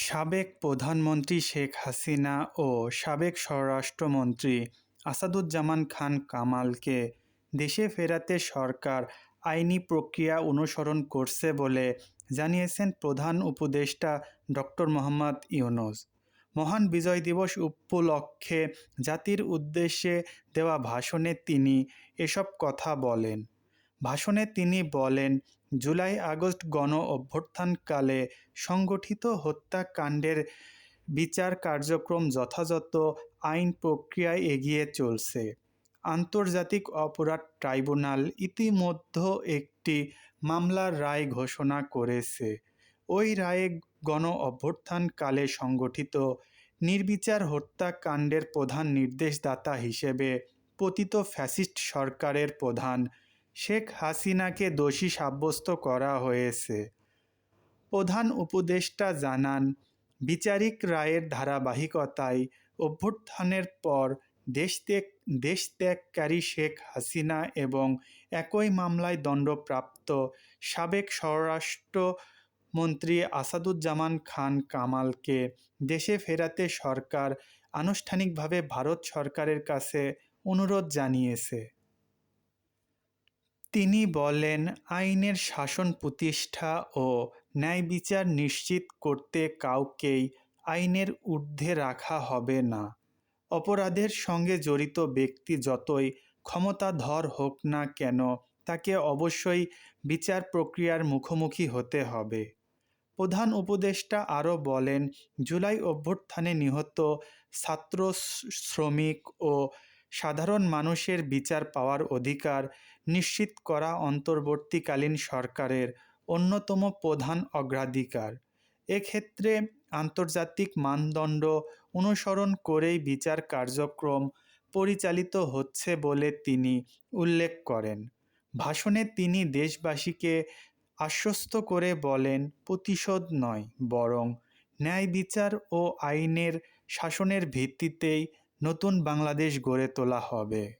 সাবেক প্রধানমন্ত্রী শেখ হাসিনা ও সাবেক স্বরাষ্ট্রমন্ত্রী আসাদুজ্জামান খান কামালকে দেশে ফেরাতে সরকার আইনি প্রক্রিয়া অনুসরণ করছে বলে জানিয়েছেন প্রধান উপদেষ্টা ডক্টর মোহাম্মদ ইউনূস। মহান বিজয় দিবস উপলক্ষে জাতির উদ্দেশ্যে দেওয়া ভাষণে তিনি এসব কথা বলেন। ভাষণে তিনি বলেন, জুলাই-আগস্ট গণ-অভ্যুত্থানকালে সংগঠিত হত্যাকাণ্ডের বিচার কার্যক্রম যথাযথ আইন প্রক্রিয়ায় এগিয়ে চলছে। আন্তর্জাতিক অপরাধ ট্রাইব্যুনাল ইতিমধ্যে একটি মামলার রায় ঘোষণা করেছে। ওই রায়ে গণ-অভ্যুত্থানকালে সংগঠিত নির্বিচার হত্যাকাণ্ডের প্রধান নির্দেশদাতা হিসেবে পতিত ফ্যাসিস্ট সরকারের প্রধান শেখ হাসিনাকে দোষী সাব্যস্ত করা হয়েছে। প্রধান উপদেষ্টা জানান, বিচারিক রায়ের ধারাবাহিকতায় অভ্যুত্থানের পর দেশত্যাগকারী শেখ হাসিনা এবং একই মামলায় দণ্ডপ্রাপ্ত সাবেক স্বরাষ্ট্রমন্ত্রী আসাদুজ্জামান খান কামালকে দেশে ফেরাতে সরকার আনুষ্ঠানিকভাবে ভারত সরকারের কাছে অনুরোধ জানিয়েছে। তিনি বলেন, আইনের শাসন প্রতিষ্ঠা ও ন্যায়বিচার নিশ্চিত করতে কাউকেই আইনের ঊর্ধ্বে রাখা হবে না। অপরাধের সঙ্গে জড়িত ব্যক্তি যতই ক্ষমতাধর হোক না কেন, তাকে অবশ্যই বিচার প্রক্রিয়ার মুখোমুখি হতে হবে। প্রধান উপদেষ্টা আরও বলেন, জুলাই অভ্যুত্থানে নিহত ছাত্র, শ্রমিক ও সাধারণ মানুষের বিচার পাওয়ার অধিকার নিশ্চিত করা অন্তর্বর্তীকালীন সরকারের অন্যতম প্রধান অগ্রাধিকার। এক্ষেত্রে আন্তর্জাতিক মানদণ্ড অনুসরণ করেই বিচার কার্যক্রম পরিচালিত হচ্ছে বলে তিনি উল্লেখ করেন। ভাষণে তিনি দেশবাসীকে আশ্বস্ত করে বলেন, প্রতিশোধ নয়, বরং ন্যায় বিচার ও আইনের শাসনের ভিত্তিতেই নতুন বাংলাদেশ গড়ে তোলা হবে।